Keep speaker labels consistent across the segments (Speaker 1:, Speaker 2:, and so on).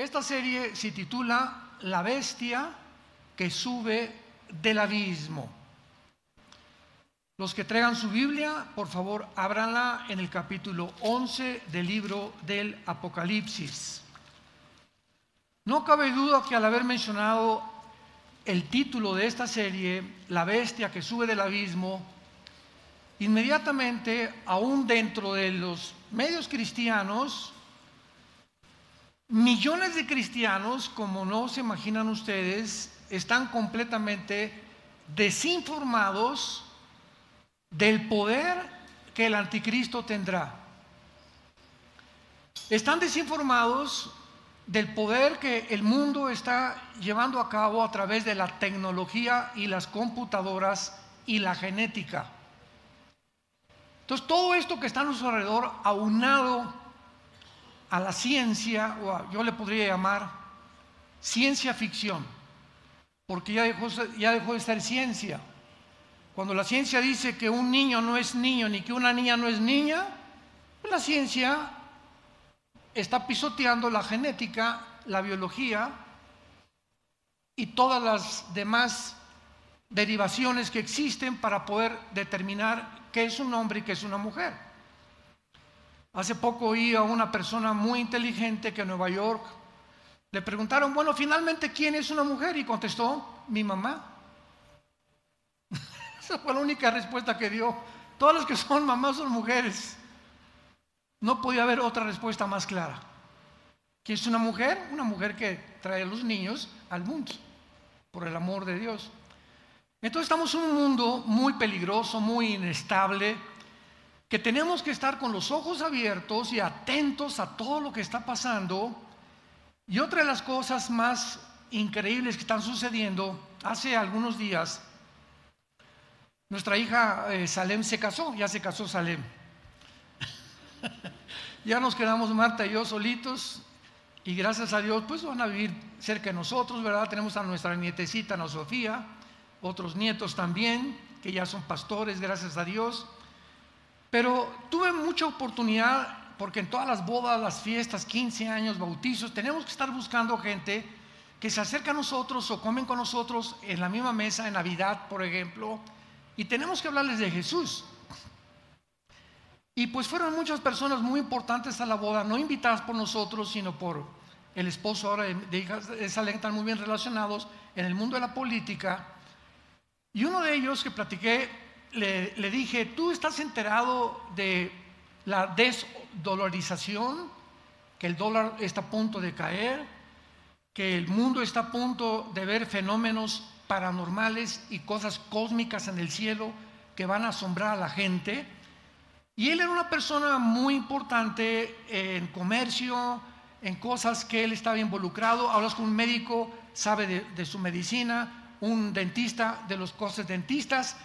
Speaker 1: Esta serie se titula La bestia que sube del abismo. Los que traigan su Biblia, por favor, ábranla en el capítulo 11 del libro del Apocalipsis. No cabe duda que al haber mencionado el título de esta serie, La bestia que sube del abismo, inmediatamente, aún dentro de los medios cristianos, millones de cristianos, como no se imaginan ustedes, están completamente desinformados del poder que el anticristo tendrá. Están desinformados del poder que el mundo está llevando a cabo a través de la tecnología y las computadoras y la genética. Entonces, todo esto que está a nuestro alrededor, aunado a la ciencia, yo le podría llamar ciencia ficción, porque ya dejó de ser ciencia. Cuando la ciencia dice que un niño no es niño ni que una niña no es niña, pues la ciencia está pisoteando la genética, la biología y todas las demás derivaciones que existen para poder determinar qué es un hombre y qué es una mujer. Hace poco oí a una persona muy inteligente que en Nueva York le preguntaron, bueno, finalmente, ¿quién es una mujer? Y contestó, mi mamá. Esa fue la única respuesta que dio. Todas las que son mamás son mujeres. No podía haber otra respuesta más clara. ¿Qué es una mujer? Una mujer que trae a los niños al mundo, por el amor de Dios. Entonces estamos en un mundo muy peligroso, muy inestable, que tenemos que estar con los ojos abiertos y atentos a todo lo que está pasando. Y otra de las cosas más increíbles que están sucediendo, hace algunos días, nuestra hija Salem se casó, ya se casó Salem. Ya nos quedamos Marta y yo solitos y gracias a Dios pues van a vivir cerca de nosotros, ¿verdad? Tenemos a nuestra nietecita Ana Sofía, otros nietos también, que ya son pastores, gracias a Dios. Pero tuve mucha oportunidad, porque en todas las bodas, las fiestas, 15 años, bautizos, tenemos que estar buscando gente que se acerca a nosotros o comen con nosotros en la misma mesa, en Navidad, por ejemplo, y tenemos que hablarles de Jesús. Y pues fueron muchas personas muy importantes a la boda, no invitadas por nosotros, sino por el esposo ahora de hijas de Salem, están muy bien relacionados en el mundo de la política. Y uno de ellos que platiqué, le dije, ¿tú estás enterado de la desdolarización? Que el dólar está a punto de caer, que el mundo está a punto de ver fenómenos paranormales y cosas cósmicas en el cielo que van a asombrar a la gente. Y él era una persona muy importante en comercio, en cosas que él estaba involucrado. Hablas con un médico, sabe de su medicina, un dentista de los cosas dentistas,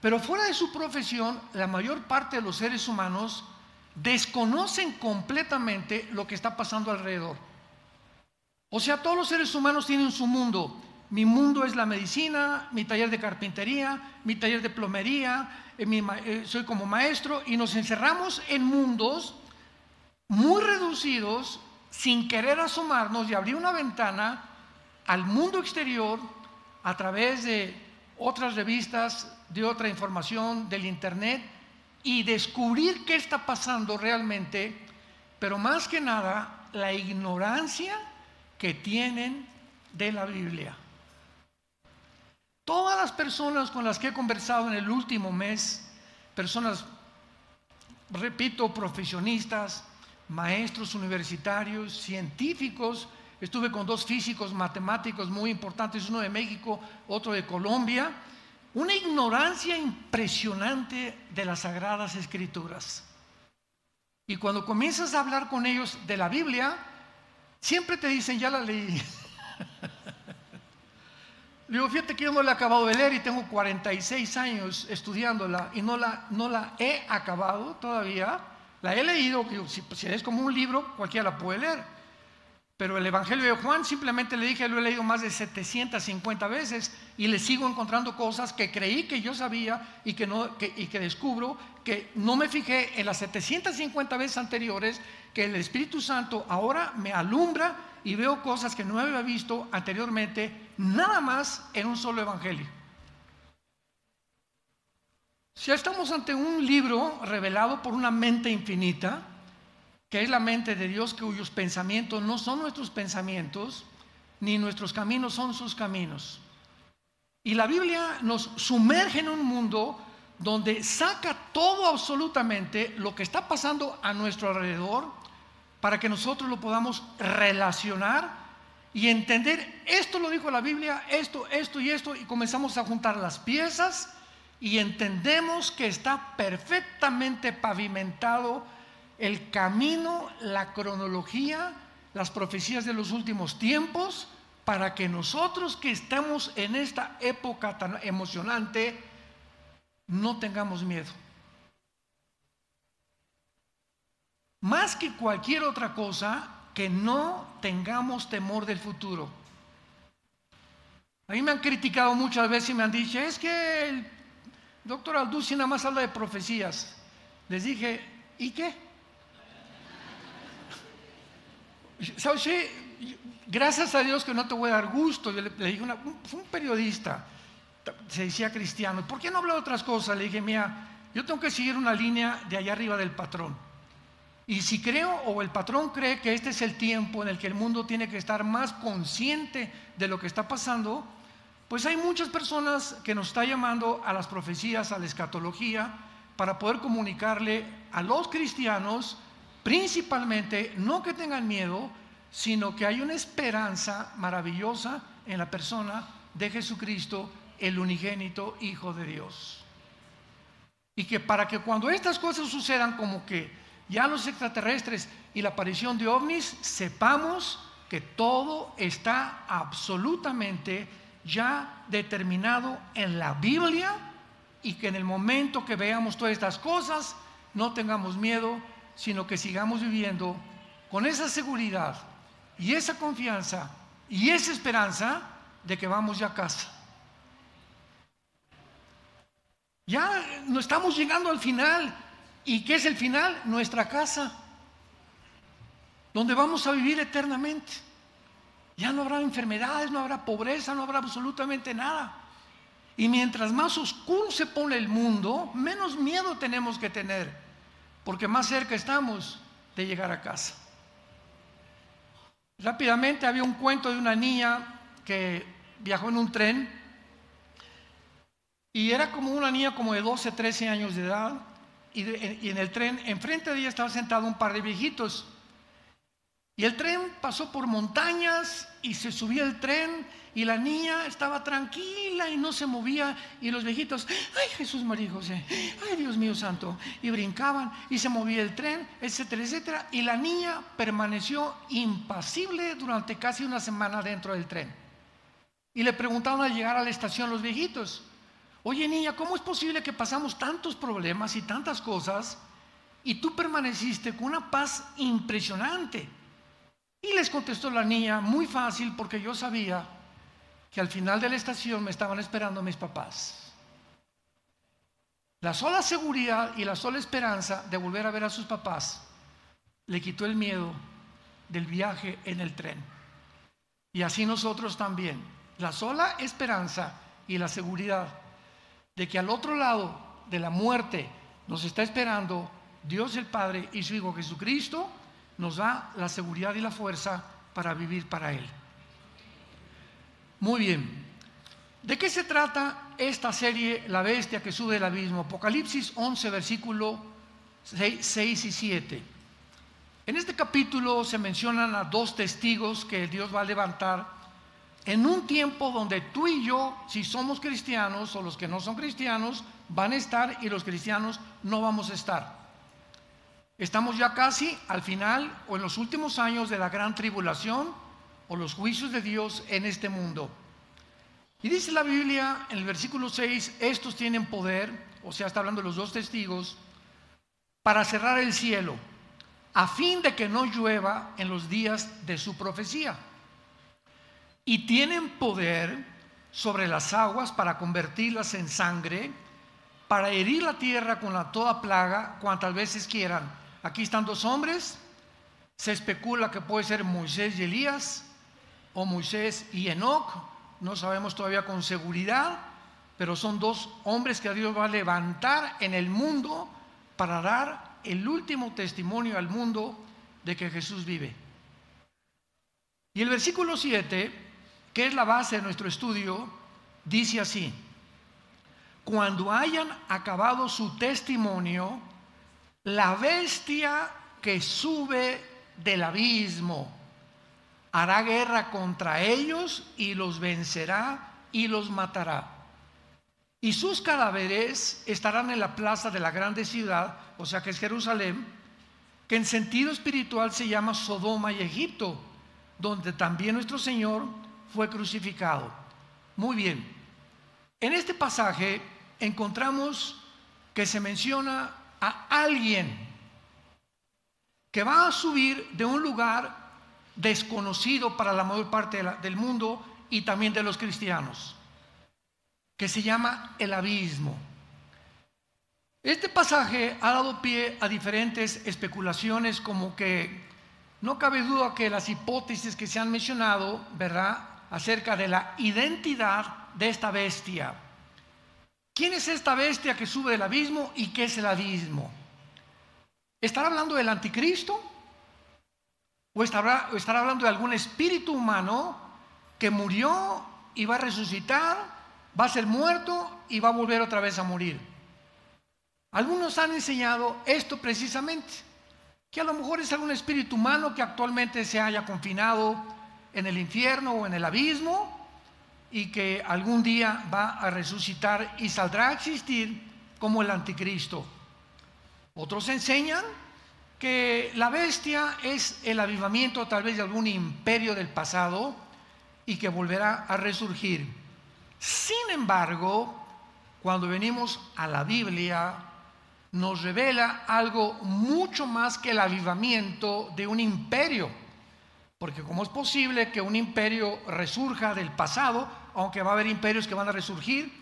Speaker 1: pero fuera de su profesión, la mayor parte de los seres humanos desconocen completamente lo que está pasando alrededor. O sea, todos los seres humanos tienen su mundo. Mi mundo es la medicina, mi taller de carpintería, mi taller de plomería, soy como maestro, y nos encerramos en mundos muy reducidos sin querer asomarnos y abrir una ventana al mundo exterior a través de otras revistas, de otra información, del internet, y descubrir qué está pasando realmente, pero más que nada la ignorancia que tienen de la Biblia. Todas las personas con las que he conversado en el último mes, personas, repito, profesionistas, maestros universitarios, científicos, estuve con dos físicos matemáticos muy importantes, uno de México, otro de Colombia, una ignorancia impresionante de las Sagradas Escrituras. Y cuando comienzas a hablar con ellos de la Biblia, siempre te dicen, ya la leí. Le digo, fíjate que yo no la he acabado de leer y tengo 46 años estudiándola y no la he acabado todavía. La he leído, si es como un libro, cualquiera la puede leer. Pero el Evangelio de Juan simplemente le dije, lo he leído más de 750 veces y le sigo encontrando cosas que creí que yo sabía y que descubro que no me fijé en las 750 veces anteriores, que el Espíritu Santo ahora me alumbra y veo cosas que no había visto anteriormente, nada más en un solo evangelio. Si estamos ante un libro revelado por una mente infinita, que es la mente de Dios, cuyos pensamientos no son nuestros pensamientos, ni nuestros caminos son sus caminos. Y la Biblia nos sumerge en un mundo donde saca todo absolutamente lo que está pasando a nuestro alrededor para que nosotros lo podamos relacionar y entender, esto lo dijo la Biblia, esto y esto, y comenzamos a juntar las piezas y entendemos que está perfectamente pavimentado el camino, la cronología, las profecías de los últimos tiempos, para que nosotros que estamos en esta época tan emocionante no tengamos miedo. Más que cualquier otra cosa, que no tengamos temor del futuro. A mí me han criticado muchas veces y me han dicho, es que el doctor Alducin nada más habla de profecías. Les dije, ¿y qué? ¿Sabes qué? Gracias a Dios que no te voy a dar gusto. Yo le dije, fue un periodista, se decía cristiano, ¿por qué no habla de otras cosas? Le dije, mira, yo tengo que seguir una línea de allá arriba del patrón. Y si creo, o el patrón cree que este es el tiempo en el que el mundo tiene que estar más consciente de lo que está pasando, pues hay muchas personas que nos están llamando a las profecías, a la escatología, para poder comunicarle a los cristianos, principalmente, no que tengan miedo, sino que hay una esperanza maravillosa en la persona de Jesucristo, el unigénito Hijo de Dios. Y que para que cuando estas cosas sucedan, como que ya los extraterrestres y la aparición de ovnis, sepamos que todo está absolutamente ya determinado en la Biblia, y que en el momento que veamos todas estas cosas no tengamos miedo, sino que sigamos viviendo con esa seguridad y esa confianza y esa esperanza de que vamos ya a casa. Ya no estamos llegando al final. ¿Y qué es el final? Nuestra casa, donde vamos a vivir eternamente. Ya no habrá enfermedades, no habrá pobreza, no habrá absolutamente nada. Y mientras más oscuro se pone el mundo, menos miedo tenemos que tener, porque más cerca estamos de llegar a casa. Rápidamente, había un cuento de una niña que viajó en un tren, y era como una niña como de 12, 13 años de edad, y en el tren, enfrente de ella estaba sentado un par de viejitos. Y el tren pasó por montañas y se subía el tren y la niña estaba tranquila y no se movía, y los viejitos, ay Jesús, María y José, ay Dios mío santo, y brincaban y se movía el tren, etcétera, etcétera, y la niña permaneció impasible durante casi una semana dentro del tren. Y le preguntaron al llegar a la estación los viejitos, oye niña, ¿cómo es posible que pasamos tantos problemas y tantas cosas y tú permaneciste con una paz impresionante? Y les contestó la niña, muy fácil, porque yo sabía que al final de la estación me estaban esperando mis papás. La sola seguridad y la sola esperanza de volver a ver a sus papás le quitó el miedo del viaje en el tren. Y así nosotros también, la sola esperanza y la seguridad de que al otro lado de la muerte nos está esperando Dios el Padre y su Hijo Jesucristo, nos da la seguridad y la fuerza para vivir para Él. Muy bien. ¿De qué se trata esta serie, La Bestia que sube del abismo? Apocalipsis 11, versículo 6 y 7. En este capítulo se mencionan a dos testigos que Dios va a levantar en un tiempo donde tú y yo, si somos cristianos o los que no son cristianos, van a estar y los cristianos no vamos a estar. Estamos ya casi al final o en los últimos años de la gran tribulación o los juicios de Dios en este mundo. Y dice la Biblia en el versículo 6, estos tienen poder, o sea, está hablando de los dos testigos, para cerrar el cielo, a fin de que no llueva en los días de su profecía. Y tienen poder sobre las aguas para convertirlas en sangre, para herir la tierra con toda plaga, cuantas veces quieran. Aquí están dos hombres Se especula que puede ser Moisés y Elías o Moisés y Enoc, no sabemos todavía con seguridad, pero son dos hombres que Dios va a levantar en el mundo para dar el último testimonio al mundo de que Jesús vive. Y el versículo 7, que es la base de nuestro estudio, dice así: cuando hayan acabado su testimonio, la bestia que sube del abismo hará guerra contra ellos y los vencerá y los matará. Y sus cadáveres estarán en la plaza de la grande ciudad, o sea que es Jerusalén, que en sentido espiritual se llama Sodoma y Egipto, donde también nuestro Señor fue crucificado. Muy bien, en este pasaje encontramos que se menciona a alguien que va a subir de un lugar desconocido para la mayor parte del mundo y también de los cristianos, que se llama el abismo. Este pasaje ha dado pie a diferentes especulaciones, como que no cabe duda que las hipótesis que se han mencionado, ¿verdad?, acerca de la identidad de esta bestia. ¿Quién es esta bestia que sube del abismo y qué es el abismo? ¿Estará hablando del anticristo? ¿O estará hablando de algún espíritu humano que murió y va a resucitar, va a ser muerto y va a volver otra vez a morir? Algunos han enseñado esto precisamente, que a lo mejor es algún espíritu humano que actualmente se haya confinado en el infierno o en el abismo y que algún día va a resucitar y saldrá a existir como el anticristo. Otros enseñan que la bestia es el avivamiento tal vez de algún imperio del pasado y que volverá a resurgir. Sin embargo, cuando venimos a la Biblia, nos revela algo mucho más que el avivamiento de un imperio. Porque ¿cómo es posible que un imperio resurja del pasado? Aunque va a haber imperios que van a resurgir,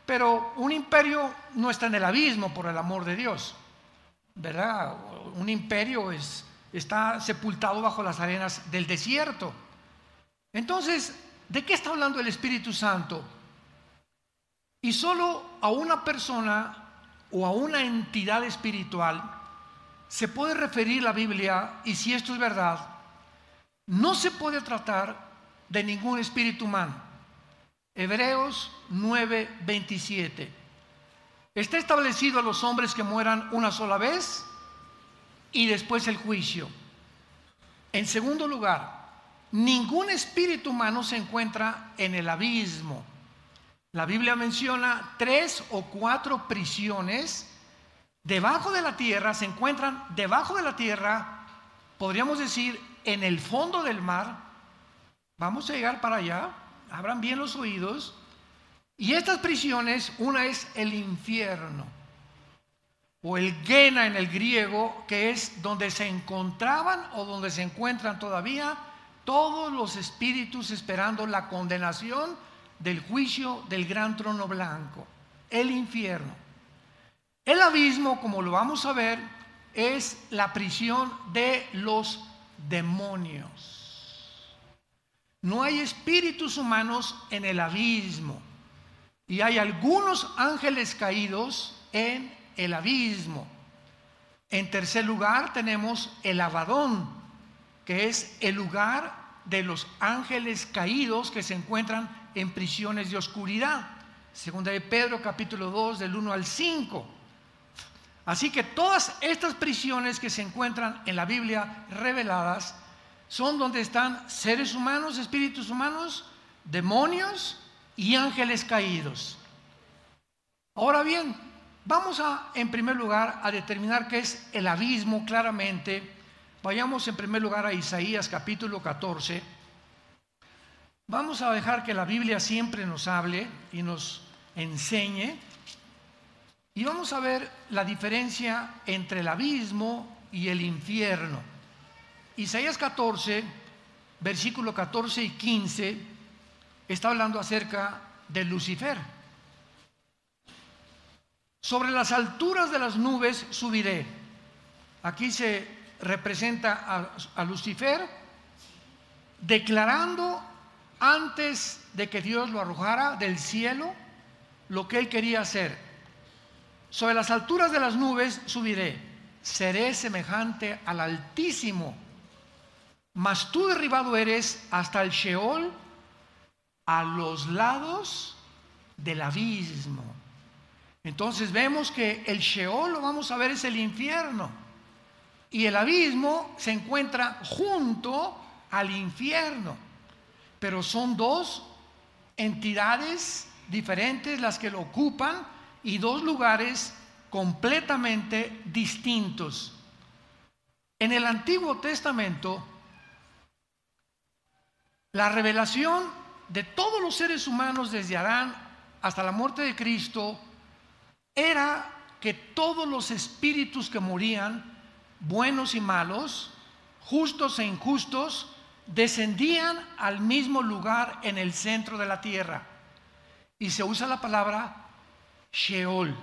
Speaker 1: pero un imperio no está en el abismo, por el amor de Dios, ¿verdad? Un imperio está sepultado bajo las arenas del desierto. Entonces, ¿de qué está hablando el Espíritu Santo? Y solo a una persona o a una entidad espiritual se puede referir la Biblia, y si esto es verdad, no se puede tratar de ningún espíritu humano. Hebreos 9:27. Está establecido a los hombres que mueran una sola vez y después el juicio. En segundo lugar, ningún espíritu humano se encuentra en el abismo. La Biblia menciona 3 o 4 prisiones debajo de la tierra, se encuentran debajo de la tierra, podríamos decir en el fondo del mar. Vamos a llegar para allá, abran bien los oídos. Y estas prisiones, una es el infierno, o el Gena en el griego, que es donde se encontraban o donde se encuentran todavía todos los espíritus esperando la condenación del juicio del gran trono blanco, el infierno. El abismo, como lo vamos a ver, es la prisión de los demonios. No hay espíritus humanos en el abismo, y hay algunos ángeles caídos en el abismo. En tercer lugar tenemos el Abadón, que es el lugar de los ángeles caídos que se encuentran en prisiones de oscuridad. Segunda de Pedro capítulo 2 del 1 al 5. Así que todas estas prisiones que se encuentran en la Biblia reveladas son donde están seres humanos, espíritus humanos, demonios y ángeles caídos. Ahora bien, vamos en primer lugar a determinar qué es el abismo claramente. Vayamos en primer lugar a Isaías capítulo 14. Vamos a dejar que la Biblia siempre nos hable y nos enseñe. Y vamos a ver la diferencia entre el abismo y el infierno. Isaías 14, versículo 14 y 15, está hablando acerca de Lucifer. Sobre las alturas de las nubes subiré. Aquí se representa a Lucifer, declarando antes de que Dios lo arrojara del cielo lo que él quería hacer. Sobre las alturas de las nubes subiré, seré semejante al Altísimo, mas tú derribado eres hasta el Sheol, a los lados del abismo. Entonces vemos que el Sheol, lo vamos a ver, es el infierno, y el abismo se encuentra junto al infierno, pero son dos entidades diferentes las que lo ocupan y dos lugares completamente distintos. En el Antiguo Testamento, la revelación de todos los seres humanos desde Adán hasta la muerte de Cristo era que todos los espíritus que morían, buenos y malos, justos e injustos, descendían al mismo lugar en el centro de la tierra, y se usa la palabra Sheol.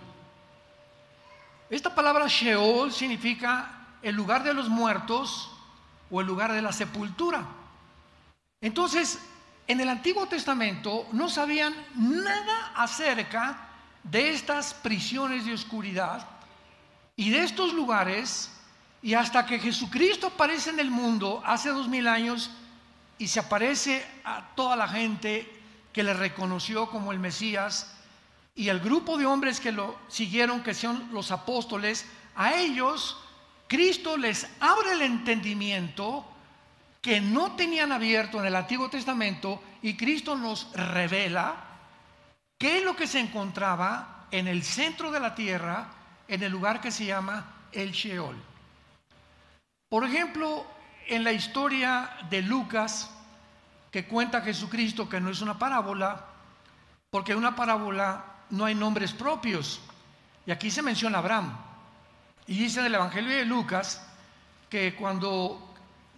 Speaker 1: Esta palabra Sheol significa el lugar de los muertos o el lugar de la sepultura. Entonces, en el Antiguo Testamento no sabían nada acerca de estas prisiones de oscuridad y de estos lugares, y hasta que Jesucristo aparece en el mundo hace 2000 años y se aparece a toda la gente que le reconoció como el Mesías, y el grupo de hombres que lo siguieron, que son los apóstoles, a ellos Cristo les abre el entendimiento que no tenían abierto en el Antiguo Testamento, y Cristo nos revela qué es lo que se encontraba en el centro de la tierra, en el lugar que se llama el Sheol. Por ejemplo, en la historia de Lucas, que cuenta Jesucristo, que no es una parábola, porque en una parábola no hay nombres propios, y aquí se menciona a Abraham, y dice en el Evangelio de Lucas que cuando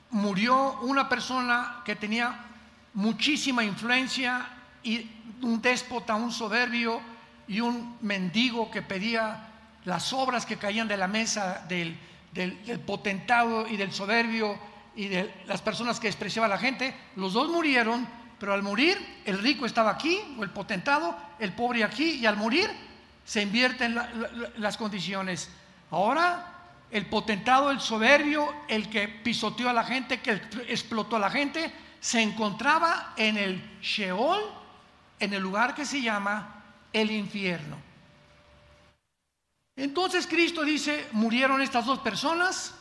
Speaker 1: murió una persona que tenía muchísima influencia, y un déspota, un soberbio y un mendigo que pedía las obras que caían de la mesa del potentado y del soberbio y de las personas que despreciaba a la gente, los dos murieron, pero al morir el rico estaba aquí, o el potentado, el pobre aquí, y al morir se invierten las condiciones. Ahora el potentado, el soberbio, el que pisoteó a la gente, que explotó a la gente, se encontraba en el Sheol, en el lugar que se llama el infierno. Entonces Cristo dice, murieron estas dos personas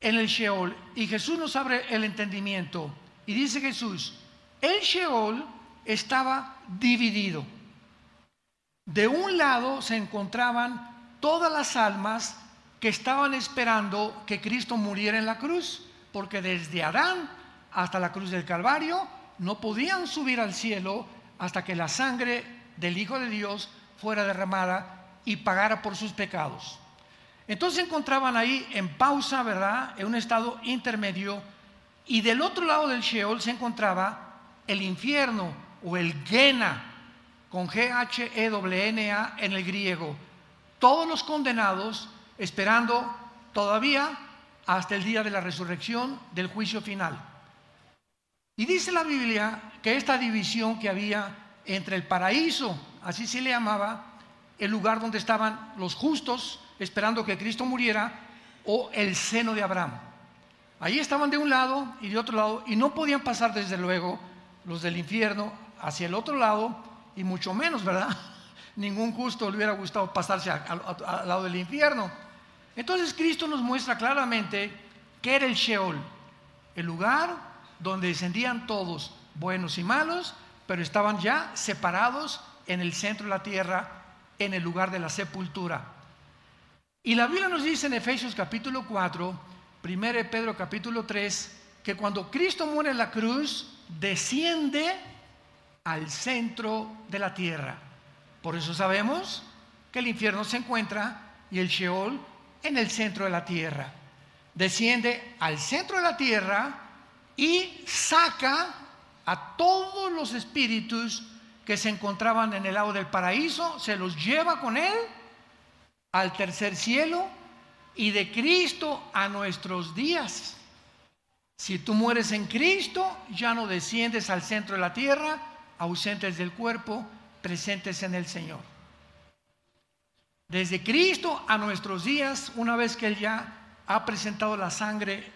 Speaker 1: en el Sheol, y Jesús nos abre el entendimiento, y dice Jesús, el Sheol estaba dividido. De un lado se encontraban todas las almas que estaban esperando que Cristo muriera en la cruz, porque desde Adán hasta la cruz del Calvario no podían subir al cielo hasta que la sangre del Hijo de Dios fuera derramada y pagara por sus pecados. Entonces se encontraban ahí en pausa, ¿verdad?, en un estado intermedio, y del otro lado del Sheol se encontraba el infierno, o el Gehenna, con G-H-E-N-A en el griego. Todos los condenados esperando todavía hasta el día de la resurrección, del juicio final. Y dice la Biblia que esta división que había entre el paraíso, así se le llamaba, el lugar donde estaban los justos esperando que Cristo muriera, o el seno de Abraham. Ahí estaban de un lado y de otro lado, y no podían pasar desde luego los del infierno hacia el otro lado, y mucho menos, ¿verdad? Ningún justo le hubiera gustado pasarse al lado del infierno. Entonces Cristo nos muestra claramente que era el Sheol, el lugar donde descendían todos, buenos y malos, pero estaban ya separados en el centro de la tierra, en el lugar de la sepultura. Y la Biblia nos dice en Efesios capítulo 4, 1 Pedro capítulo 3, que cuando Cristo muere en la cruz, desciende al centro de la tierra. Por eso sabemos que el infierno se encuentra, y el Sheol, en el centro de la tierra. Desciende al centro de la tierra y saca a todos los espíritus que se encontraban en el lado del paraíso, se los lleva con él al tercer cielo, y de Cristo a nuestros días. Si tú mueres en Cristo, ya no desciendes al centro de la tierra, ausentes del cuerpo, presentes en el Señor. Desde Cristo a nuestros días, una vez que Él ya ha presentado la sangre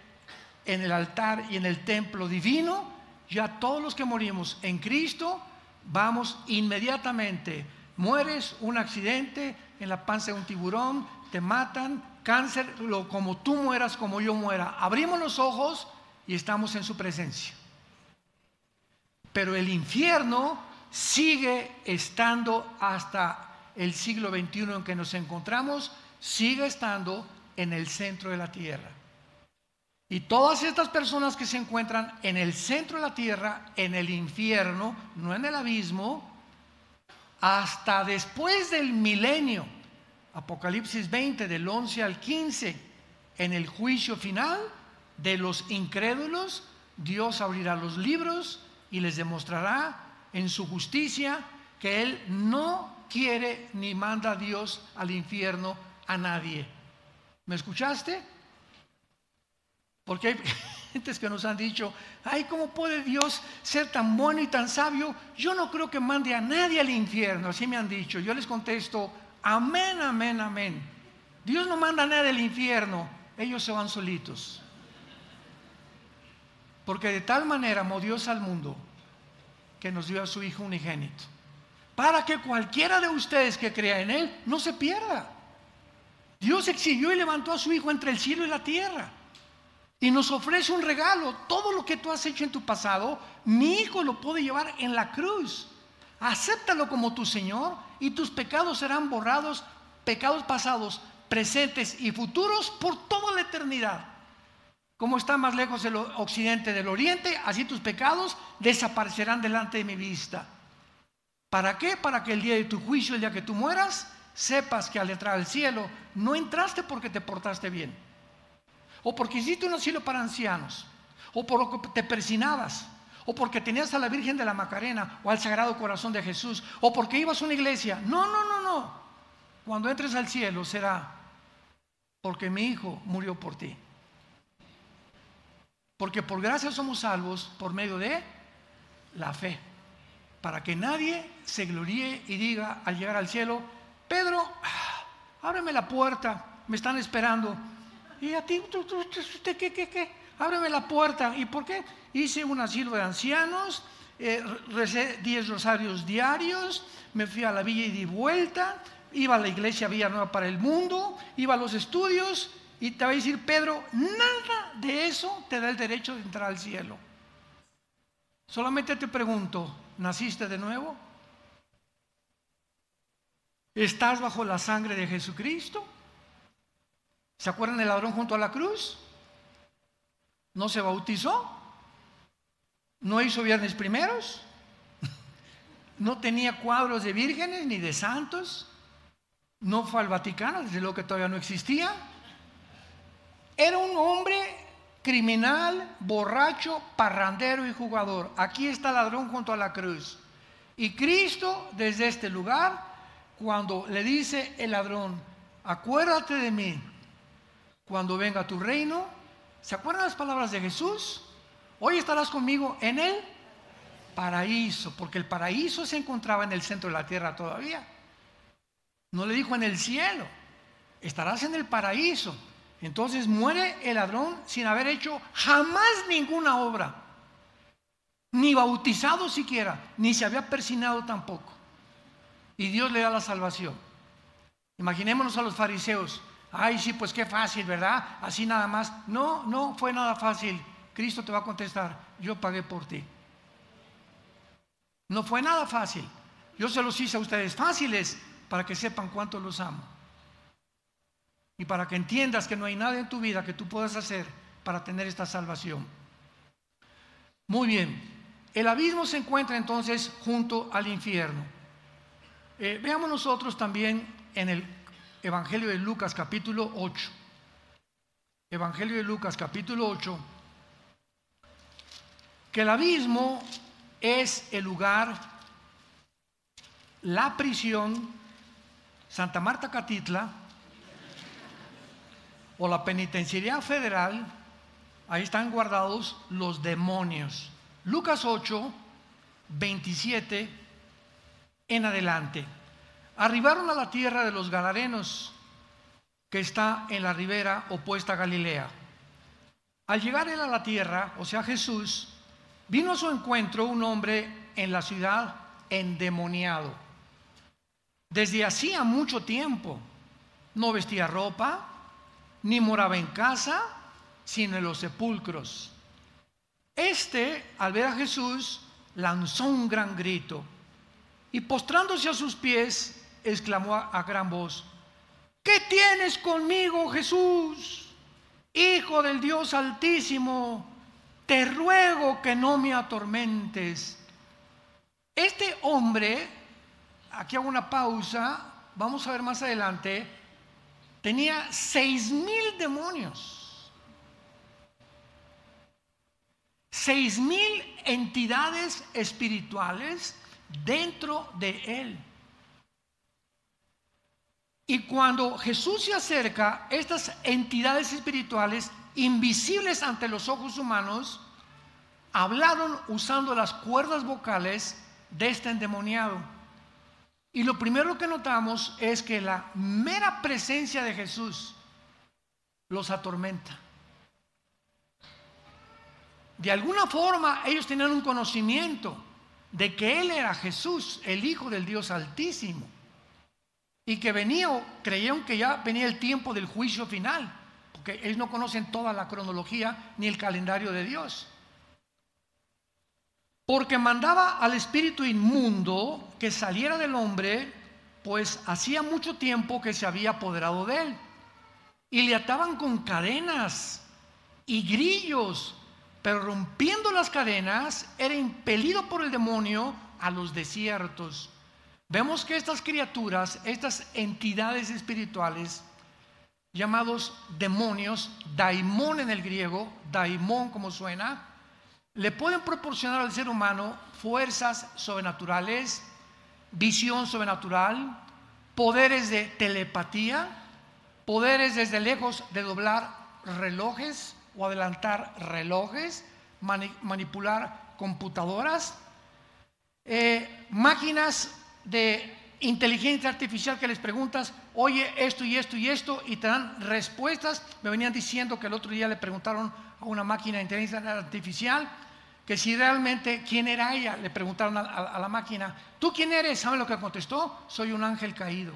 Speaker 1: en el altar y en el templo divino, ya todos los que morimos en Cristo, vamos inmediatamente. Mueres, un accidente, en la panza de un tiburón, te matan, cáncer, como tú mueras, como yo muera. Abrimos los ojos y estamos en su presencia. Pero el infierno sigue estando hasta el siglo XXI en que nos encontramos, sigue estando en el centro de la tierra. Y todas estas personas que se encuentran en el centro de la tierra, en el infierno, no en el abismo, hasta después del milenio, Apocalipsis 20, del 11 al 15, en el juicio final de los incrédulos, Dios abrirá los libros y les demostrará en su justicia que Él no quiere ni manda a Dios al infierno a nadie. ¿Me escuchaste? Porque hay gentes que nos han dicho, ay, ¿cómo puede Dios ser tan bueno y tan sabio? Yo no creo que mande a nadie al infierno. Así me han dicho. Yo les contesto, amén, amén, amén. Dios no manda a nadie al infierno. Ellos se van solitos. Porque de tal manera amó Dios al mundo que nos dio a su Hijo unigénito, para que cualquiera de ustedes que crea en Él no se pierda. Dios exhibió y levantó a su Hijo entre el cielo y la tierra y nos ofrece un regalo. Todo lo que tú has hecho en tu pasado, mi Hijo lo puede llevar en la cruz. Acéptalo como tu Señor y tus pecados serán borrados, pecados pasados, presentes y futuros por toda la eternidad. Como está más lejos el occidente del oriente, así tus pecados desaparecerán delante de mi vista. ¿Para qué? Para que el día de tu juicio, el día que tú mueras, sepas que al entrar al cielo no entraste porque te portaste bien, o porque hiciste un asilo para ancianos, o porque te persinabas, o porque tenías a la Virgen de la Macarena o al Sagrado Corazón de Jesús, o porque ibas a una iglesia. No. Cuando entres al cielo será porque mi Hijo murió por ti. Porque por gracia somos salvos por medio de la fe, para que nadie se gloríe y diga al llegar al cielo, Pedro, ábreme la puerta, me están esperando. Y a ti, ¿usted qué? Ábreme la puerta. ¿Y por qué? Hice un asilo de ancianos, recé 10 rosarios diarios, me fui a la villa y di vuelta, iba a la iglesia Villanueva para el Mundo, iba a los estudios. Y te va a decir Pedro, nada de eso te da el derecho de entrar al cielo. Solamente te pregunto, ¿naciste de nuevo? ¿Estás bajo la sangre de Jesucristo? ¿Se acuerdan del ladrón junto a la cruz? ¿No se bautizó? ¿No hizo viernes primeros? ¿No tenía cuadros de vírgenes ni de santos? ¿No fue al Vaticano? Desde luego que todavía no existía. Era un hombre criminal, borracho, parrandero y jugador. Aquí está el ladrón junto a la cruz. Y Cristo, desde este lugar, cuando le dice el ladrón, acuérdate de mí cuando venga tu reino. ¿Se acuerdan las palabras de Jesús? Hoy estarás conmigo en el paraíso, porque el paraíso se encontraba en el centro de la tierra todavía. No le dijo en el cielo, estarás en el paraíso. Entonces muere el ladrón sin haber hecho jamás ninguna obra, ni bautizado siquiera, ni se había persinado tampoco. Y Dios le da la salvación. Imaginémonos a los fariseos. Ay, sí, pues qué fácil, ¿verdad? Así nada más. No fue nada fácil. Cristo te va a contestar, yo pagué por ti. No fue nada fácil. Yo se los hice a ustedes fáciles para que sepan cuánto los amo. Y para que entiendas que no hay nada en tu vida que tú puedas hacer para tener esta salvación. Muy bien, el abismo se encuentra entonces junto al infierno. Veamos nosotros también en el Evangelio de Lucas capítulo 8. Evangelio de Lucas capítulo 8, que el abismo es el lugar, la prisión, Santa Marta Catitla, o la penitenciaría federal, ahí están guardados los demonios. Lucas 8, 27 en adelante. Arribaron a la tierra de los Gadarenos, que está en la ribera opuesta a Galilea. Al llegar él a la tierra, o sea Jesús, vino a su encuentro un hombre en la ciudad endemoniado. Desde hacía mucho tiempo no vestía ropa, ni moraba en casa, sino en los sepulcros. Al ver a Jesús, lanzó un gran grito y postrándose a sus pies, exclamó a gran voz: ¿qué tienes conmigo, Jesús, Hijo del Dios Altísimo? Te ruego que no me atormentes. Este hombre, aquí hago una pausa, vamos a ver más adelante, tenía 6,000 demonios, 6,000 entidades espirituales dentro de él. Y cuando Jesús se acerca, estas entidades espirituales, invisibles ante los ojos humanos, hablaron usando las cuerdas vocales de este endemoniado. Y lo primero que notamos es que la mera presencia de Jesús los atormenta. De alguna forma ellos tenían un conocimiento de que Él era Jesús, el Hijo del Dios Altísimo, y que creyeron que ya venía el tiempo del juicio final, porque ellos no conocen toda la cronología ni el calendario de Dios. Porque mandaba al espíritu inmundo que saliera del hombre, pues hacía mucho tiempo que se había apoderado de él, y le ataban con cadenas y grillos, pero rompiendo las cadenas era impelido por el demonio a los desiertos. Vemos que estas criaturas, estas entidades espirituales llamados demonios, daimón en el griego, daimón como suena, le pueden proporcionar al ser humano fuerzas sobrenaturales, visión sobrenatural, poderes de telepatía, poderes desde lejos de doblar relojes o adelantar relojes, manipular computadoras, máquinas de inteligencia artificial que les preguntas: oye, esto y esto y esto, y te dan respuestas. Me venían diciendo que el otro día le preguntaron a una máquina de inteligencia artificial que si realmente quién era ella. Le preguntaron a la máquina: ¿tú quién eres? ¿Saben lo que contestó? Soy un ángel caído.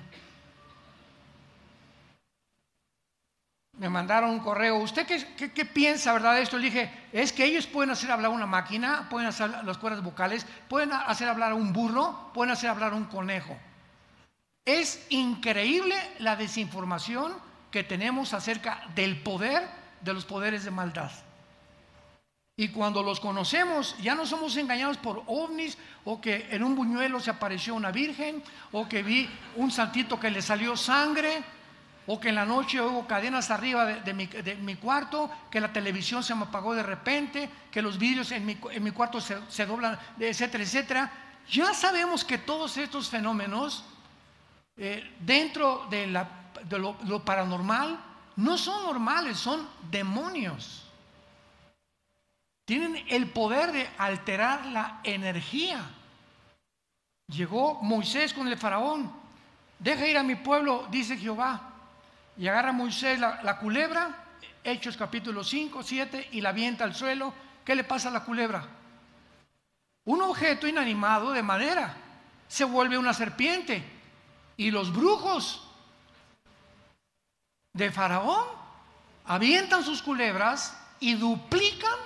Speaker 1: Me mandaron un correo: ¿usted qué piensa, verdad, de esto? Le dije: es que ellos pueden hacer hablar a una máquina, pueden hacer las cuerdas vocales, pueden hacer hablar a un burro, pueden hacer hablar a un conejo. Es increíble la desinformación que tenemos acerca del poder de los poderes de maldad. Y cuando los conocemos, ya no somos engañados por ovnis, o que en un buñuelo se apareció una virgen, o que vi un santito que le salió sangre, o que en la noche hubo cadenas arriba de mi cuarto, que la televisión se me apagó de repente, que los vidrios en mi cuarto se doblan, etcétera, etcétera. Ya sabemos que todos estos fenómenos dentro de lo paranormal no son normales, son demonios. Tienen el poder de alterar la energía. Llegó Moisés con el faraón: deja ir a mi pueblo, dice Jehová. Y agarra a Moisés la culebra, Hechos capítulo 5, 7, y la avienta al suelo. ¿Qué le pasa a la culebra? Un objeto inanimado de madera se vuelve una serpiente. Y los brujos de Faraón avientan sus culebras y duplican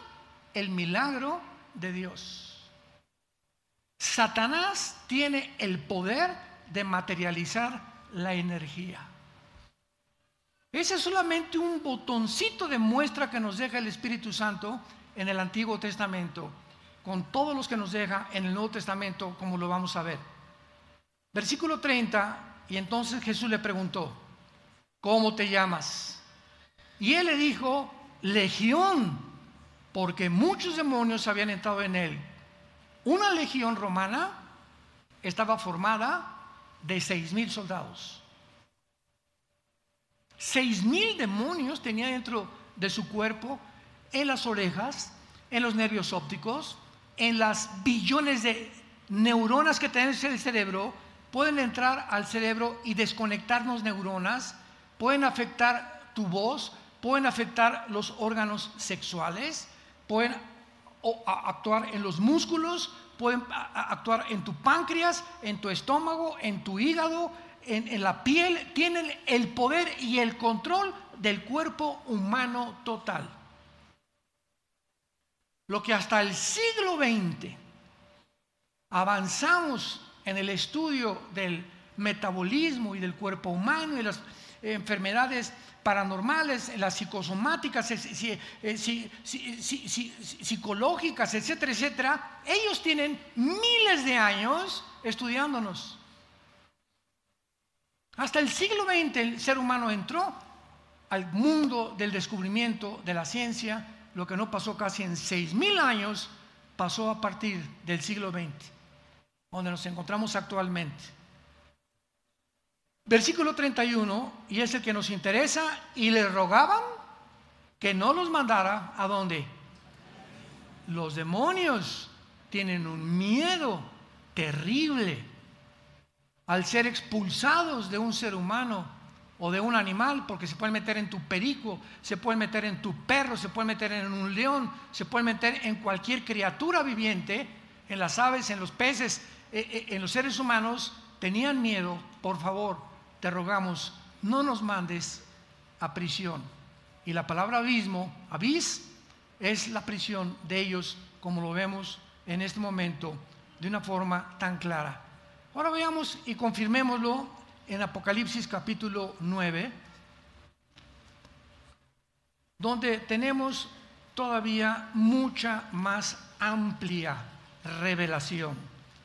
Speaker 1: el milagro de Dios. Satanás tiene el poder de materializar la energía. Ese es solamente un botoncito de muestra que nos deja el Espíritu Santo en el Antiguo Testamento, con todos los que nos deja en el Nuevo Testamento, como lo vamos a ver. Versículo 30, y entonces Jesús le preguntó: ¿cómo te llamas? Y él le dijo: Legión, porque muchos demonios habían entrado en él. Una legión romana estaba formada de 6,000 soldados. 6,000 demonios tenía dentro de su cuerpo, en las orejas, en los nervios ópticos, en las billones de neuronas que tenemos en el cerebro. Pueden entrar al cerebro y desconectarnos neuronas, pueden afectar tu voz, pueden afectar los órganos sexuales, pueden actuar en los músculos, pueden actuar en tu páncreas, en tu estómago, en tu hígado, en la piel. Tienen el poder y el control del cuerpo humano total. Lo que hasta el siglo XX avanzamos en el estudio del metabolismo y del cuerpo humano y las enfermedades paranormales, las psicosomáticas, psicológicas, etcétera, etcétera. Ellos tienen miles de años estudiándonos. Hasta el siglo XX el ser humano entró al mundo del descubrimiento de la ciencia. Lo que no pasó casi en 6,000 años pasó a partir del siglo XX, donde nos encontramos actualmente. Versículo 31, y es el que nos interesa: y le rogaban que no los mandara. ¿A dónde? Los demonios tienen un miedo terrible al ser expulsados de un ser humano o de un animal, porque se pueden meter en tu perico, se pueden meter en tu perro, se pueden meter en un león, se pueden meter en cualquier criatura viviente, en las aves, en los peces, en los seres humanos. Tenían miedo. Por favor, te rogamos, no nos mandes a prisión. Y la palabra abismo, abis, es la prisión de ellos, como lo vemos en este momento de una forma tan clara. Ahora veamos y confirmémoslo en Apocalipsis capítulo 9, donde tenemos todavía mucha más amplia revelación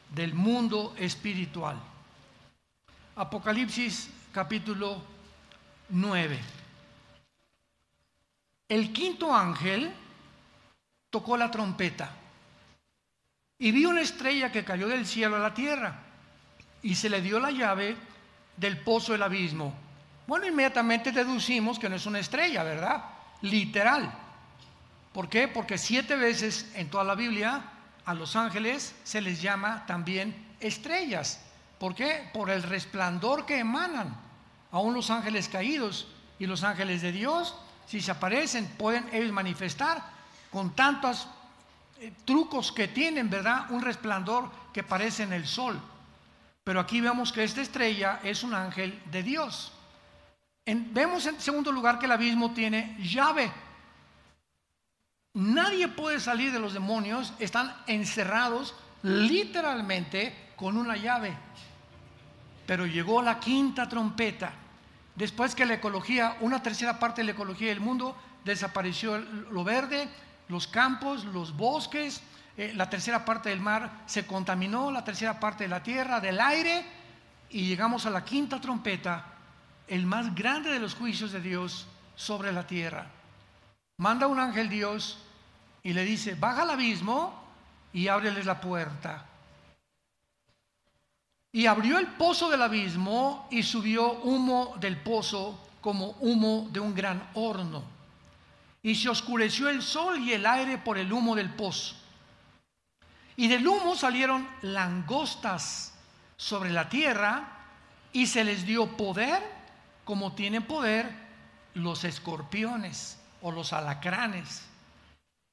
Speaker 1: del mundo espiritual. Apocalipsis capítulo 9. El quinto ángel tocó la trompeta y vi una estrella que cayó del cielo a la tierra, y se le dio la llave del pozo del abismo. Bueno, inmediatamente deducimos que no es una estrella, ¿verdad? Literal. ¿Por qué? Porque 7 veces en toda la Biblia a los ángeles se les llama también estrellas. ¿Por qué? Por el resplandor que emanan. Aún los ángeles caídos y los ángeles de Dios, si se aparecen, pueden ellos manifestar con tantos trucos que tienen, ¿verdad? Un resplandor que parece en el sol. Pero aquí vemos que esta estrella es un ángel de Dios. Vemos en segundo lugar que el abismo tiene llave. Nadie puede salir de los demonios, están encerrados literalmente con una llave. Pero llegó la quinta trompeta. Después que la ecología, una tercera parte de la ecología del mundo, desapareció lo verde, los campos, los bosques, la tercera parte del mar se contaminó, la tercera parte de la tierra, del aire, y llegamos a la quinta trompeta, el más grande de los juicios de Dios sobre la tierra. Manda un ángel Dios y le dice: baja al abismo y ábreles la puerta. Y abrió el pozo del abismo y subió humo del pozo como humo de un gran horno. Y se oscureció el sol y el aire por el humo del pozo. Y del humo salieron langostas sobre la tierra, y se les dio poder como tienen poder los escorpiones o los alacranes.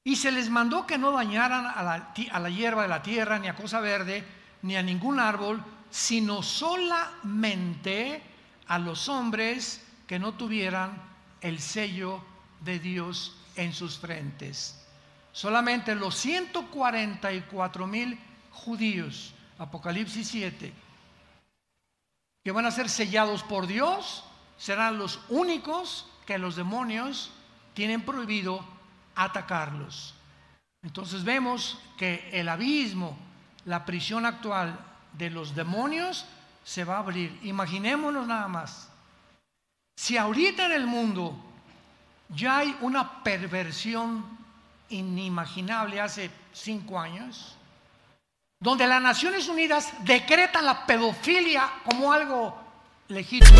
Speaker 1: Y se les mandó que no dañaran a la hierba de la tierra, ni a cosa verde, ni a ningún árbol, sino solamente a los hombres que no tuvieran el sello de Dios en sus frentes. Solamente los 144,000 judíos, Apocalipsis 7, que van a ser sellados por Dios, serán los únicos que los demonios tienen prohibido atacarlos. Entonces vemos que el abismo, la prisión actual de los demonios, se va a abrir. Imaginémonos nada más, si ahorita en el mundo ya hay una perversión inimaginable hace 5 años, donde las Naciones Unidas decretan la pedofilia como algo legítimo.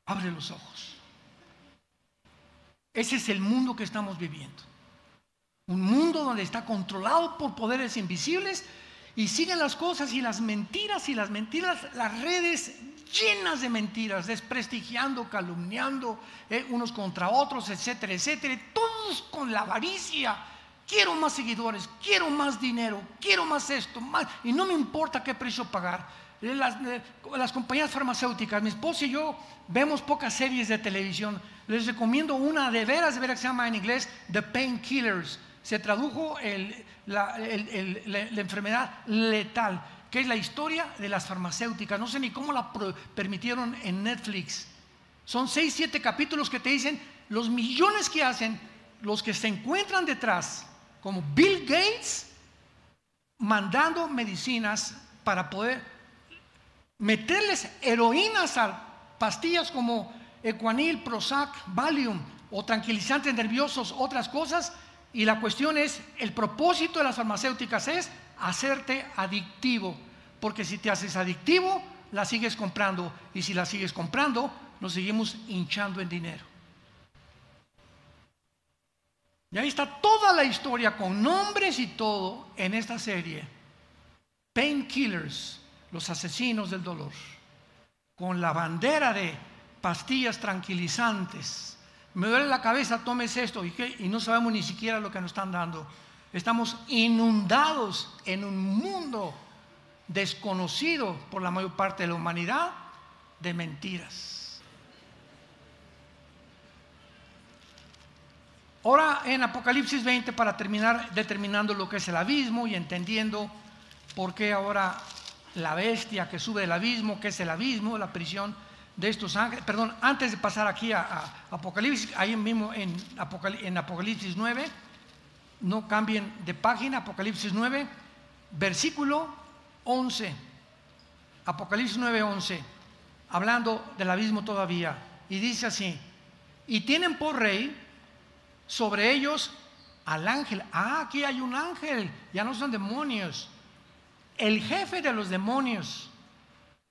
Speaker 1: Abre los ojos. Ese es el mundo que estamos viviendo. Un mundo donde está controlado por poderes invisibles y siguen las cosas y las mentiras, las redes llenas de mentiras, desprestigiando, calumniando unos contra otros, etcétera, etcétera. Todos con la avaricia. Quiero más seguidores, quiero más dinero, quiero más esto, más, y no me importa qué precio pagar. Las compañías farmacéuticas, mi esposa y yo vemos pocas series de televisión. Les recomiendo una de veras que se llama en inglés The Painkillers. Se tradujo la enfermedad letal, que es la historia de las farmacéuticas. No sé ni cómo la permitieron en Netflix. Son 6, 7 capítulos que te dicen los millones que hacen los que se encuentran detrás, como Bill Gates, mandando medicinas para poder meterles heroínas a pastillas como Equanil, Prozac, Valium o tranquilizantes nerviosos, otras cosas. Y la cuestión es, el propósito de las farmacéuticas es hacerte adictivo, porque si te haces adictivo, la sigues comprando, y si la sigues comprando, nos seguimos hinchando en dinero. Y ahí está toda la historia con nombres y todo en esta serie. Painkillers, los asesinos del dolor, con la bandera de pastillas tranquilizantes. Me duele la cabeza, tomes esto, y no sabemos ni siquiera lo que nos están dando. Estamos inundados en un mundo desconocido por la mayor parte de la humanidad de mentiras. Ahora en Apocalipsis 20, para terminar determinando lo que es el abismo y entendiendo por qué ahora la bestia que sube del abismo, que es el abismo, la prisión de estos ángeles. Perdón, antes de pasar aquí a Apocalipsis, ahí mismo en Apocalipsis 9, no cambien de página, Apocalipsis 9, versículo 11. Apocalipsis 9, 11, hablando del abismo todavía, y dice así: y tienen por rey sobre ellos al ángel. Aquí hay un ángel, ya no son demonios. El jefe de los demonios,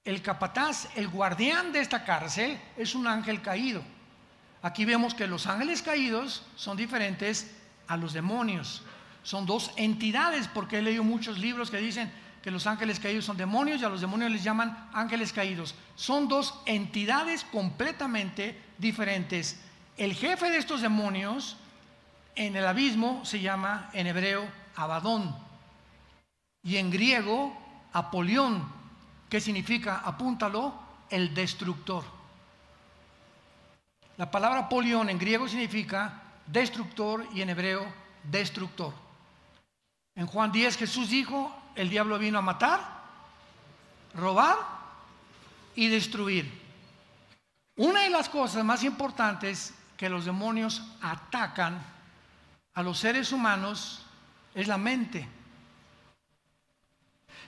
Speaker 1: el capataz, el guardián de esta cárcel, es un ángel caído. Aquí vemos que los ángeles caídos son diferentes a los demonios. Son dos entidades, porque he leído muchos libros que dicen que los ángeles caídos son demonios y a los demonios les llaman ángeles caídos. Son dos entidades completamente diferentes. El jefe de estos demonios en el abismo se llama en hebreo Abadón y en griego Apolión, que significa, apúntalo, el destructor. La palabra Apolión en griego significa destructor y en hebreo destructor. En Juan 10 Jesús dijo: el diablo vino a matar, robar y destruir. Una de las cosas más importantes que los demonios atacan a los seres humanos es la mente.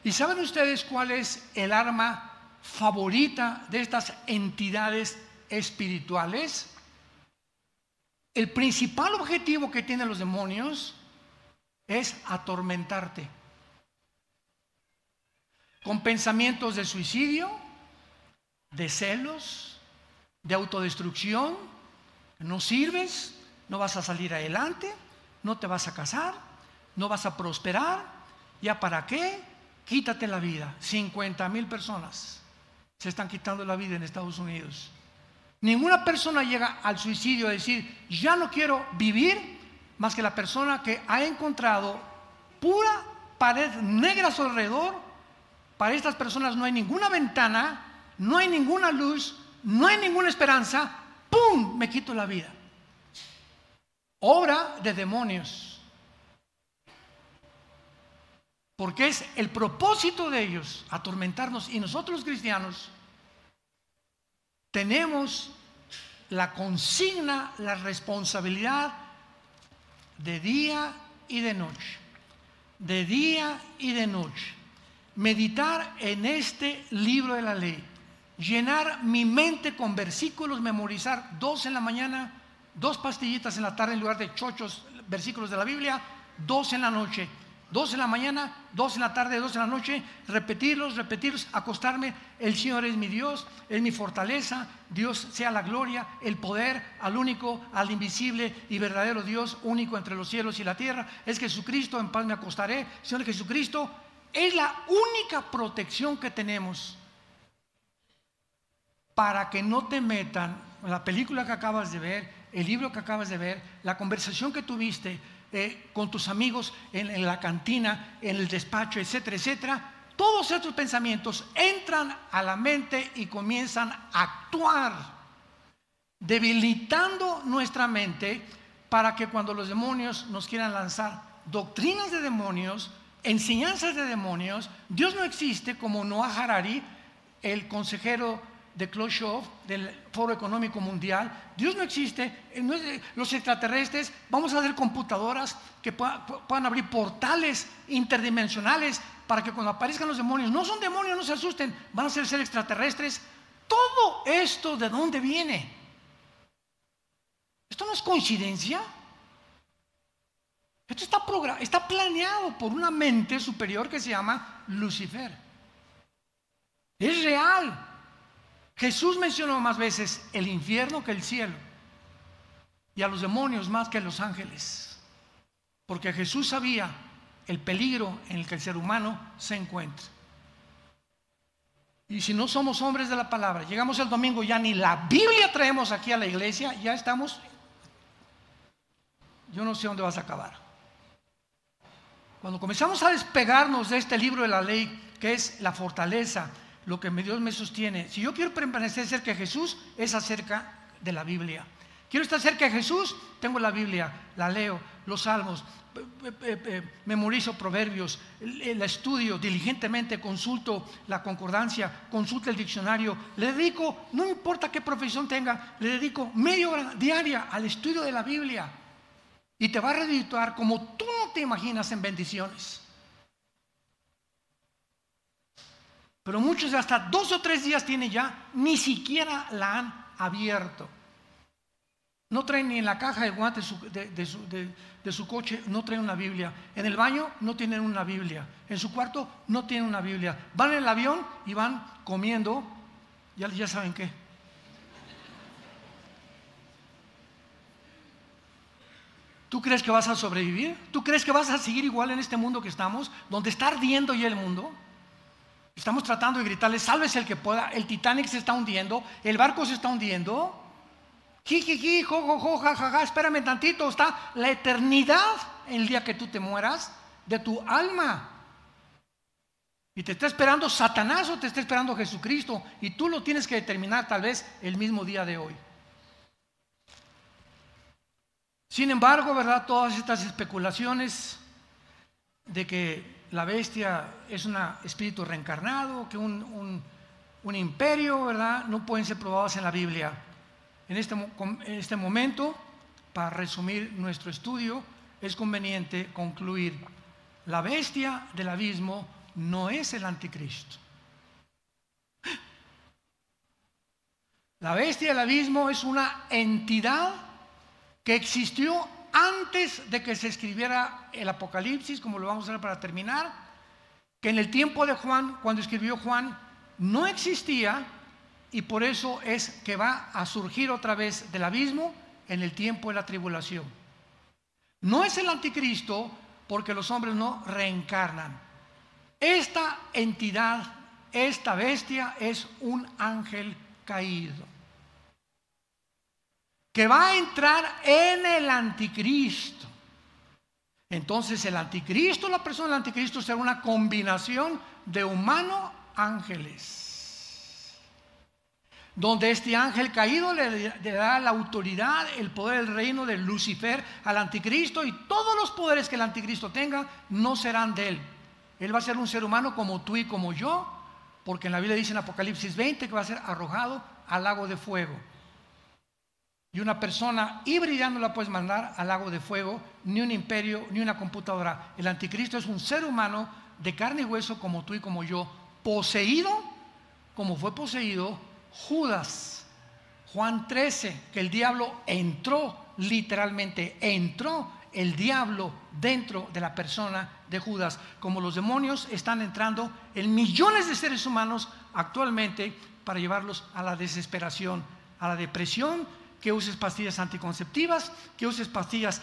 Speaker 1: ¿Y saben ustedes cuál es el arma favorita de estas entidades espirituales? El principal objetivo que tienen los demonios es atormentarte con pensamientos de suicidio, de celos, de autodestrucción. No sirves, no vas a salir adelante, no te vas a casar, no vas a prosperar. ¿Ya para qué? Quítate la vida. 50,000 personas se están quitando la vida en Estados Unidos. Ninguna persona llega al suicidio a decir: ya no quiero vivir, más que la persona que ha encontrado pura pared negra a su alrededor. Para estas personas no hay ninguna ventana, no hay ninguna luz, no hay ninguna esperanza. ¡Pum! Me quito la vida. Obra de demonios. Porque es el propósito de ellos atormentarnos. Y nosotros los cristianos tenemos la consigna, la responsabilidad de día y de noche. De día y de noche. Meditar en este libro de la ley. Llenar mi mente con versículos, memorizar 2 en la mañana, 2 pastillitas en la tarde en lugar de chochos versículos de la Biblia, 2 en la noche. 2 de la mañana, 2 de la tarde, 2 de la noche, repetirlos, acostarme. El Señor es mi Dios, es mi fortaleza. Dios sea la gloria, el poder al único, al invisible y verdadero Dios, único entre los cielos y la tierra. Es Jesucristo, en paz me acostaré. Señor Jesucristo es la única protección que tenemos para que no te metan la película que acabas de ver, el libro que acabas de ver, la conversación que tuviste con tus amigos en la cantina, en el despacho, etcétera, etcétera. Todos estos pensamientos entran a la mente y comienzan a actuar, debilitando nuestra mente para que cuando los demonios nos quieran lanzar doctrinas de demonios, enseñanzas de demonios, Dios no existe, como Noah Harari, el consejero de Klaus Schwab, del Foro Económico Mundial. Dios no existe, los extraterrestres. Vamos a hacer computadoras que puedan abrir portales interdimensionales para que cuando aparezcan los demonios, no son demonios, no se asusten, van a ser extraterrestres. Todo esto, ¿de dónde viene? Esto no es coincidencia. Esto está planeado por una mente superior que se llama Lucifer. Es real. Jesús mencionó más veces el infierno que el cielo, y a los demonios más que a los ángeles, porque Jesús sabía el peligro en el que el ser humano se encuentra. Y si no somos hombres de la palabra, llegamos el domingo, ya ni la Biblia traemos aquí a la iglesia, ya estamos, yo no sé dónde vas a acabar. Cuando comenzamos a despegarnos de este libro de la ley, que es la fortaleza, lo que Dios me sostiene, si yo quiero permanecer cerca de Jesús, es acerca de la Biblia. Quiero estar cerca de Jesús, tengo la Biblia, la leo, los salmos, memorizo proverbios, la estudio diligentemente, consulto la concordancia, consulto el diccionario, le dedico, no importa qué profesión tenga, le dedico media hora diaria al estudio de la Biblia, y te va a redituar como tú no te imaginas en bendiciones. Pero muchos hasta 2 o 3 días tienen ya, ni siquiera la han abierto. No traen ni en la caja de guantes de su coche, no traen una Biblia. En el baño no tienen una Biblia. En su cuarto no tienen una Biblia. Van en el avión y van comiendo, ya saben qué. ¿Tú crees que vas a sobrevivir? ¿Tú crees que vas a seguir igual en este mundo que estamos, donde está ardiendo ya el mundo? Estamos tratando de gritarle, sálvese el que pueda. El Titanic se está hundiendo, el barco se está hundiendo. Jijiji, jojojo, jajaja, espérame tantito. Está la eternidad en el día que tú te mueras de tu alma. Y te está esperando Satanás o te está esperando Jesucristo. Y tú lo tienes que determinar tal vez el mismo día de hoy. Sin embargo, ¿verdad? Todas estas especulaciones de que la bestia es un espíritu reencarnado, que un imperio, ¿verdad?, no pueden ser probados en la Biblia. En este momento, para resumir nuestro estudio, es conveniente concluir: la bestia del abismo no es el anticristo. La bestia del abismo es una entidad que existió antes de que se escribiera el Apocalipsis, como lo vamos a ver para terminar, que en el tiempo de Juan, cuando escribió Juan, no existía, y por eso es que va a surgir otra vez del abismo en el tiempo de la tribulación. No es el anticristo, porque los hombres no reencarnan. Esta entidad, esta bestia, es un ángel caído, que va a entrar en el anticristo. Entonces el anticristo, la persona del anticristo, será una combinación de humano-ángeles, donde este ángel caído le da la autoridad, el poder del reino de Lucifer al anticristo, y todos los poderes que el anticristo tenga no serán de él. Él va a ser un ser humano como tú y como yo, porque en la Biblia dice en Apocalipsis 20 que va a ser arrojado al lago de fuego. Y una persona híbrida no la puedes mandar al lago de fuego, ni un imperio, ni una computadora. El anticristo es un ser humano de carne y hueso como tú y como yo, poseído como fue poseído Judas. Juan 13, que el diablo entró, literalmente entró el diablo dentro de la persona de Judas, como los demonios están entrando en millones de seres humanos actualmente para llevarlos a la desesperación, a la depresión, que uses pastillas anticonceptivas, que uses pastillas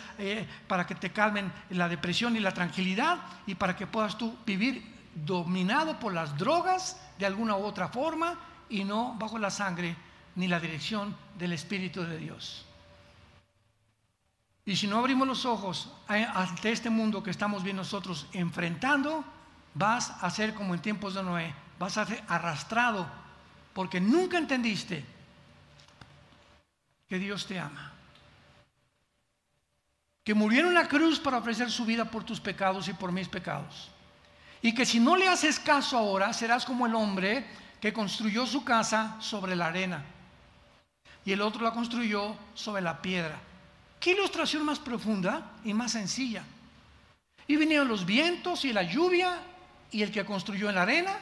Speaker 1: para que te calmen la depresión y la tranquilidad, y para que puedas tú vivir dominado por las drogas de alguna u otra forma y no bajo la sangre ni la dirección del Espíritu de Dios. Y si no abrimos los ojos ante este mundo que estamos bien nosotros enfrentando, vas a ser como en tiempos de Noé, vas a ser arrastrado porque nunca entendiste que Dios te ama, que murió en una cruz para ofrecer su vida por tus pecados y por mis pecados, y que si no le haces caso ahora, serás como el hombre que construyó su casa sobre la arena y el otro la construyó sobre la piedra. ¿Qué ilustración más profunda y más sencilla? Y vinieron los vientos y la lluvia, y el que construyó en la arena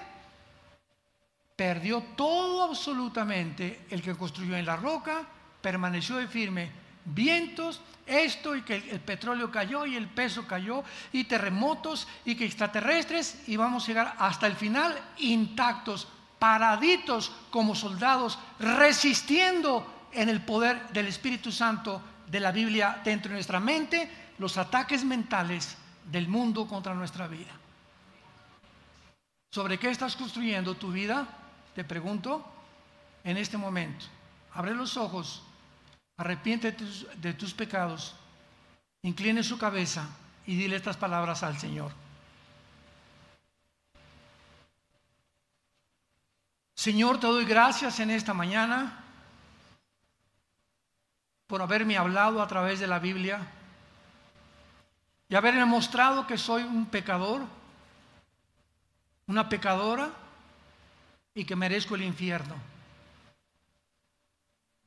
Speaker 1: perdió todo absolutamente. El que construyó en la roca permaneció de firme. Vientos, esto, y que el petróleo cayó y el peso cayó, y terremotos y que extraterrestres, y vamos a llegar hasta el final intactos, paraditos como soldados, resistiendo en el poder del Espíritu Santo de la Biblia dentro de nuestra mente, los ataques mentales del mundo contra nuestra vida. ¿Sobre qué estás construyendo tu vida? Te pregunto en este momento. Abre los ojos, arrepiéntete de tus pecados, incline su cabeza y dile estas palabras al Señor. Señor, te doy gracias en esta mañana por haberme hablado a través de la Biblia y haberme mostrado que soy un pecador, una pecadora, y que merezco el infierno.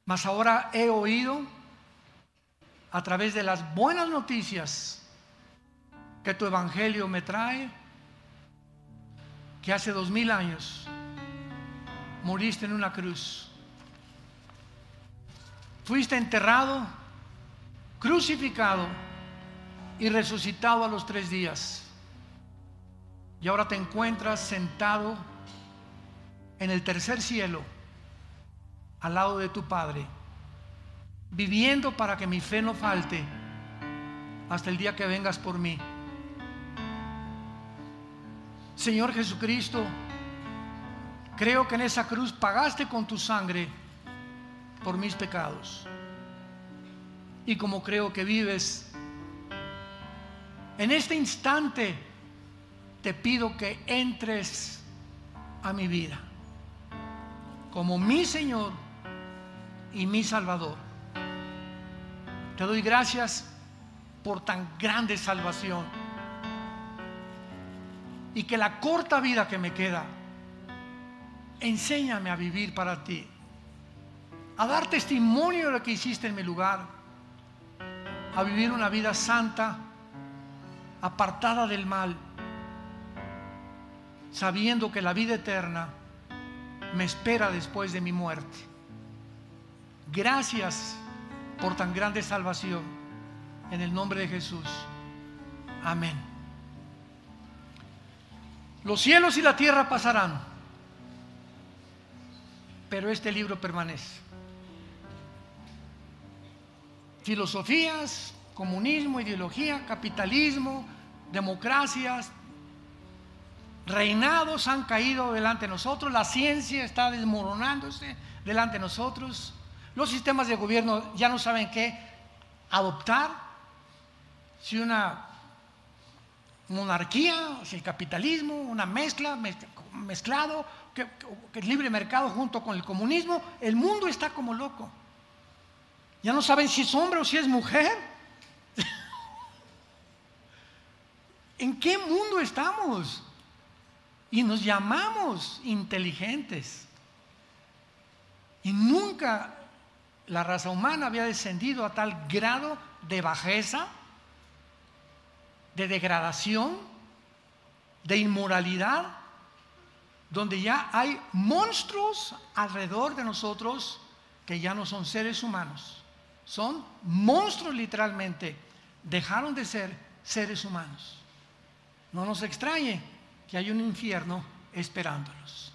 Speaker 1: Mas ahora he oído a través de las buenas noticias que tu evangelio me trae, que hace 2000 años moriste en una cruz, fuiste enterrado, crucificado y resucitado a los 3 días, y ahora te encuentras sentado en el tercer cielo al lado de tu Padre, viviendo para que mi fe no falte hasta el día que vengas por mí. Señor Jesucristo, creo que en esa cruz pagaste con tu sangre por mis pecados, y como creo que vives en este instante, te pido que entres a mi vida como mi Señor y mi Salvador. Te doy gracias por tan grande salvación, y que la corta vida que me queda, enséñame a vivir para ti, a dar testimonio de lo que hiciste en mi lugar, a vivir una vida santa, apartada del mal, sabiendo que la vida eterna me espera después de mi muerte. Gracias por tan grande salvación, en el nombre de Jesús. Amén. Los cielos y la tierra pasarán, pero este libro permanece. Filosofías, comunismo, ideología, capitalismo, democracias, reinados han caído delante de nosotros, la ciencia está desmoronándose delante de nosotros, los sistemas de gobierno ya no saben qué adoptar, si una monarquía, si el capitalismo, una mezclado, que el libre mercado junto con el comunismo. El mundo está como loco, ya no saben si es hombre o si es mujer. ¿En qué mundo estamos? Y nos llamamos inteligentes, y nunca la raza humana había descendido a tal grado de bajeza, de degradación, de inmoralidad, donde ya hay monstruos alrededor de nosotros que ya no son seres humanos, son monstruos literalmente, dejaron de ser seres humanos. No nos extrañe que hay un infierno esperándolos.